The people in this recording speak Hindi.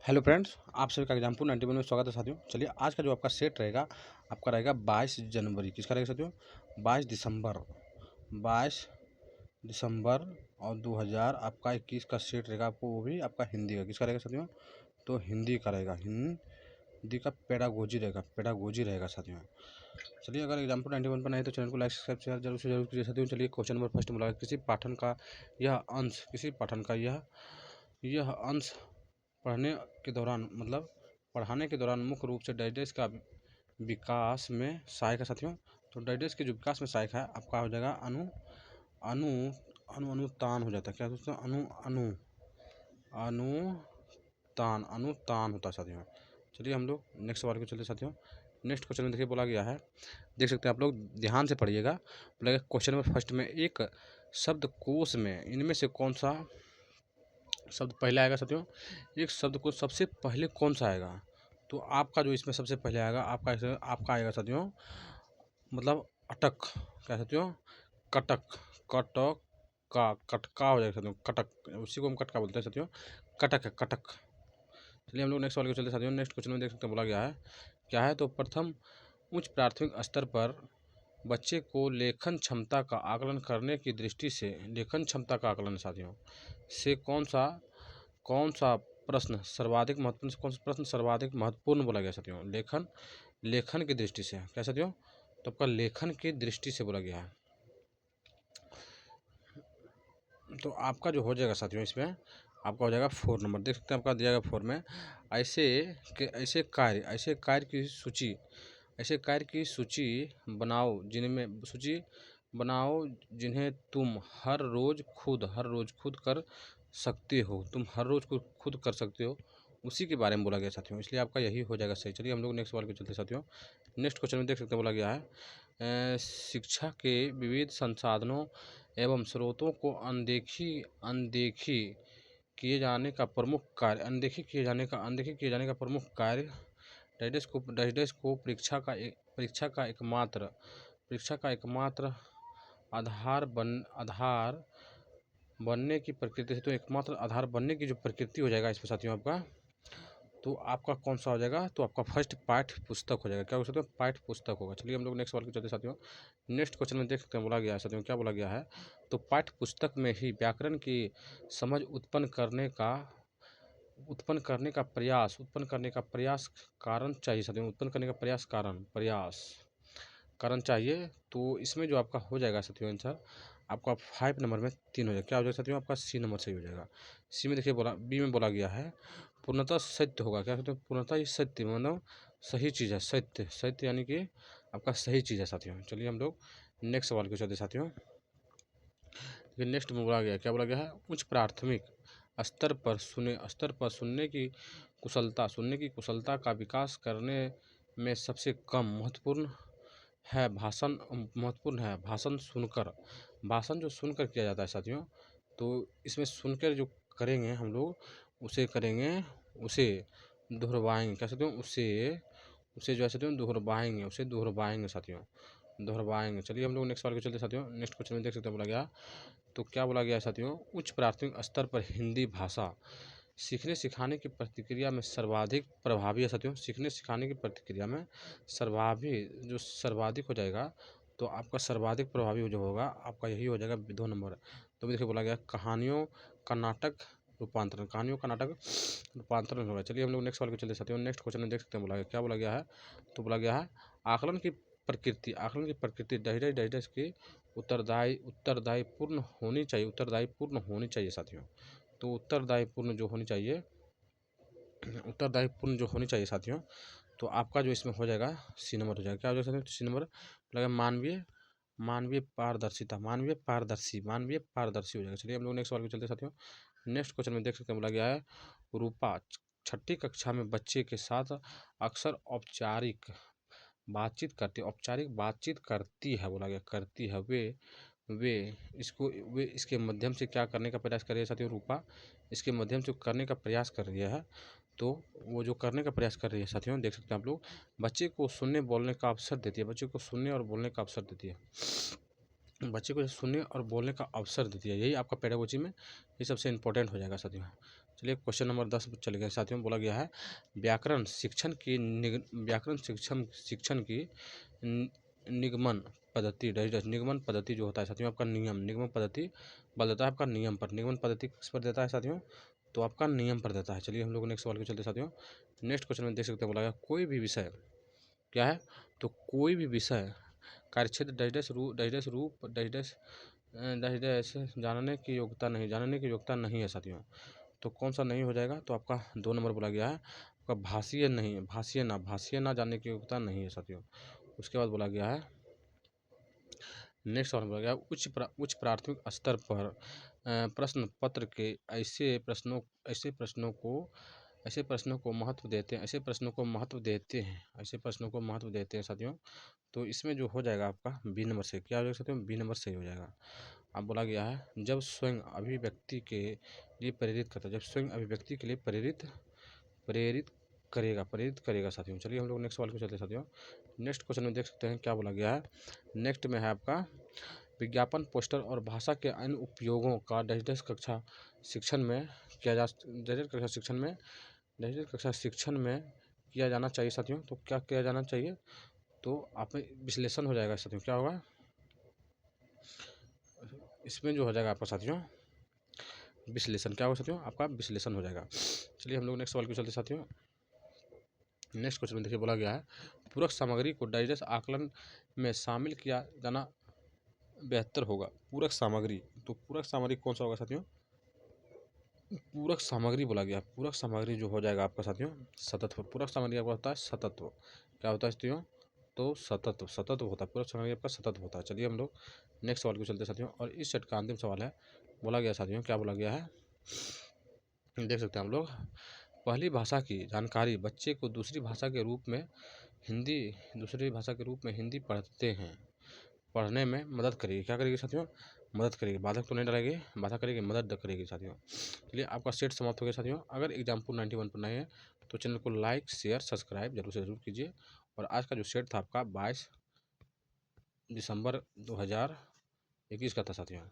हेलो फ्रेंड्स, आप सभी का एग्जाम्पल 91 में स्वागत है साथियों। चलिए आज का जो आपका सेट रहेगा, आपका रहेगा 22 जनवरी। किसका रहेगा साथियों? 22 दिसंबर 22 दिसंबर और 2000 आपका 21 का सेट रहेगा। आपको वो भी आपका हिंदी का किसका रहेगा साथियों? तो हिंदी का रहेगा, हिंदी का पेडागोजी रहेगा साथियों। चलिए अगर एग्जाम्पल 91 पर नहीं तो चैनल को लाइक सब्सक्राइब शेयर जरूर से जरूर कीजिए साथियों। चलिए क्वेश्चन नंबर फर्स्ट बोला, किसी पाठन का यह अंश पढ़ाने के दौरान मुख्य रूप से डाइजेस्ट का विकास में सहायक है साथियों। तो डाइजेस्ट के जो विकास में सहायक है आपका हो जाएगा अनु अनु अनु अनुतान हो जाता है। क्या दोस्तों? अनुतान होता है साथियों। चलिए हम लोग नेक्स्ट सवाल को चलते साथियों। नेक्स्ट क्वेश्चन में देखिए बोला गया है, देख सकते हैं आप लोग, ध्यान से पढ़िएगा। बोला क्वेश्चन नंबर फर्स्ट में एक शब्दकोश में इनमें से कौन सा शब्द पहले आएगा साथियों? एक शब्द को सबसे पहले कौन सा आएगा? तो आपका जो इसमें सबसे पहले आएगा आपका आएगा साथियों, मतलब अटक। क्या साथियों? कटक। कटक का कटका हो जाएगा साथियों, कटक, उसी को हम कटका बोलते हैं साथियों। कटक है, कटक। चलिए हम लोग नेक्स्ट सवाल को चलते साथियों। नेक्स्ट क्वेश्चन में देख सकते हैं बोला गया है क्या है, तो प्रथम उच्च प्राथमिक स्तर पर बच्चे को लेखन क्षमता का आकलन करने की दृष्टि से, लेखन क्षमता का आकलन साथियों से कौन सा प्रश्न सर्वाधिक महत्वपूर्ण बोला गया साथियों? लेखन की दृष्टि से। क्या साथियों? तो आपका लेखन की दृष्टि से बोला गया है। तो आपका जो हो जाएगा साथियों, इसमें आपका हो जाएगा 4 नंबर। देख सकते हैं आपका दिया गया 4 में, ऐसे कार्य की सूची बनाओ जिन्हें तुम हर रोज खुद कर सकते हो। तुम हर रोज खुद कर सकते हो, उसी के बारे में बोला गया साथियों। इसलिए आपका यही हो जाएगा सही। चलिए हम लोग नेक्स्ट सवाल पे चलते साथियों। नेक्स्ट क्वेश्चन में देख सकते हैं बोला गया है, शिक्षा के विविध संसाधनों एवं स्रोतों को अनदेखी किए जाने का प्रमुख कार्य डाइजेस्ट को परीक्षा का एकमात्र आधार बनने की प्रकृति से, तो एकमात्र आधार बनने की जो प्रकृति हो जाएगा इसमें साथियों आपका, तो आपका कौन सा हो जाएगा? तो आपका फर्स्ट पाठ्य पुस्तक हो जाएगा। क्या हो सकता है? पाठ्य पुस्तक होगा। चलिए हम लोग नेक्स्ट सवाल को चलते साथियों। नेक्स्ट क्वेश्चन में देख सकते हैं बोला गया है साथियों, क्या बोला गया है, तो पाठ्य पुस्तक में ही व्याकरण की समझ उत्पन्न करने का प्रयास कारण चाहिए साथियों। उत्पन्न करने का कारण चाहिए। तो इसमें जो आपका हो जाएगा साथियों आंसर, आपका 5 नंबर में 3 हो जाएगा। क्या हो जाएगा साथियों? आपका सी नंबर सही हो जाएगा। सी में देखिए बी में बोला गया है पूर्णतः सत्य होगा। क्या कहते हैं? पूर्णतः ही सत्य, मतलब सही चीज़ है। सत्य यानी कि आपका सही चीज़ है साथियों। चलिए हम लोग नेक्स्ट सवाल को चलते साथियों। नेक्स्ट में बोला गया, क्या बोला गया है, उच्च प्राथमिक स्तर पर सुनने की कुशलता का विकास करने में सबसे कम महत्वपूर्ण है भाषण जो सुनकर किया जाता है साथियों। तो इसमें सुनकर जो करेंगे हम लोग, उसे दोहरवाएंगे। क्या साथियों? उसे जो है साथियों दोहरवाएंगे साथियों, दोहरवाएंगे। चलिए हम लोग नेक्स्ट सवाल को चलते साथियों। नेक्स्ट क्वेश्चन में देख सकते हैं बोला गया, तो क्या बोला गया है साथियों, उच्च प्राथमिक स्तर पर हिंदी भाषा सीखने सिखाने की प्रतिक्रिया में सर्वाधिक प्रभावी है साथियों। सीखने सिखाने की प्रतिक्रिया में सर्वाधिक हो जाएगा, तो आपका सर्वाधिक प्रभावी जो होगा आपका यही हो जाएगा 2 नंबर। तो देखिए बोला गया कहानियों का नाटक रूपांतरण होगा। चलिए हम लोग नेक्स्ट सवाल को चलते साथियों। नेक्स्ट क्वेश्चन में देख सकते हैं बोला गया, क्या बोला गया है, तो बोला गया है आकलन की प्रकृति डाइजेस्ट की उत्तरदायीपूर्ण होनी चाहिए साथियों। तो उत्तरदायीपूर्ण जो होनी चाहिए साथियों, तो आपका जो इसमें हो जाएगा सी नंबर हो जाएगा। क्या हो जाएगा साथियों? सी नंबर लगा मानवीय पारदर्शी हो जाएगा। चलिए हम लोग नेक्स्ट सवाल को चलते साथियों। नेक्स्ट क्वेश्चन में देख सकते हैं बोला गया है, रूपा 6ठी कक्षा में बच्चे के साथ अक्सर औपचारिक बातचीत करती है बोला गया, करती है। वे इसके माध्यम से क्या करने का प्रयास कर रही है साथियों? रूपा इसके माध्यम से करने का प्रयास कर रही है। तो वो जो करने का प्रयास कर रही है साथियों, देख सकते हैं आप लोग, बच्चे को सुनने और बोलने का अवसर देती है। बच्चे को सुनने और बोलने का अवसर देती है, यही आपका पेडागोजी में ये सबसे इंपॉर्टेंट हो जाएगा साथियों। चलिए क्वेश्चन नंबर 10 पर चले गए साथियों। बोला गया है व्याकरण शिक्षण की निगमन पद्धति निगमन पद्धति जो होता है साथियों आपका निगमन पद्धति बल देता है आपका नियम पर। निगमन पद्धति किस पर देता है साथियों? तो आपका नियम पर देता है। चलिए हम लोग नेक्स्ट सवाल को चलते साथियों। नेक्स्ट क्वेश्चन में देख सकते हैं बोला गया कोई भी विषय क्या है, तो कोई भी विषय कार्यक्षेत्र जानने की योग्यता नहीं है साथियों। तो कौन सा नहीं हो जाएगा? तो आपका 2 नंबर बोला गया है आपका भाषीय ना जानने की योग्यता नहीं है साथियों। उसके बाद बोला गया है नेक्स्ट सवाल बोला गया उच्च प्राथमिक स्तर पर प्रश्न पत्र के ऐसे प्रश्नों को महत्व देते हैं साथियों। तो इसमें जो हो जाएगा आपका बी नंबर से, क्या हो जाएगा साथियों? बी नंबर सही हो जाएगा। अब बोला गया है जब स्वयं अभिव्यक्ति के लिए प्रेरित करेगा साथियों। चलिए हम लोग नेक्स्ट सवाल को चलते हैं साथियों। नेक्स्ट क्वेश्चन में देख सकते हैं क्या बोला गया है। नेक्स्ट में है आपका विज्ञापन पोस्टर और भाषा के अन्य उपयोगों का डिजिटल कक्षा शिक्षण में किया जाना चाहिए साथियों। तो क्या किया जाना चाहिए? तो आप में विश्लेषण हो जाएगा साथियों। क्या होगा इसमें जो हो जाएगा आपका साथियों विश्लेषण। क्या होगा साथियों? आपका विश्लेषण हो जाएगा। चलिए हम लोग नेक्स्ट सवाल को चलते साथियों। नेक्स्ट क्वेश्चन में देखिए बोला गया है पूरक सामग्री को डाइजेस्ट आकलन में शामिल किया जाना बेहतर होगा। पूरक सामग्री, तो पूरक सामग्री कौन सा होगा साथियों? पूरक सामग्री बोला गया। पूरक सामग्री जो हो जाएगा आपका साथियों सतत्व। पूरक सामग्री आपका होता है सतत्व। क्या होता है साथियों? तो सतत्व होता है। पूरक सामग्री आपका सतत्व होता है। चलिए हम लोग नेक्स्ट सवाल को चलते साथियों और इस सेट का अंतिम सवाल है। बोला गया साथियों क्या बोला गया है देख सकते हैं हम लोग पहली भाषा की जानकारी बच्चे को दूसरी भाषा के रूप में हिंदी पढ़ने में मदद करेगी। क्या करेगी साथियों? मदद करेगी। बाधक तो नहीं डालेगी, बाधा करेगी, मदद करेगी साथियों। चलिए आपका सेट समाप्त हो गया साथियों। अगर एग्जाम्पल 91 पर नए हैं तो चैनल को लाइक शेयर सब्सक्राइब जरूर से जरूर कीजिए। और आज का जो सेट था आपका 22 दिसंबर 2021 का था साथियों।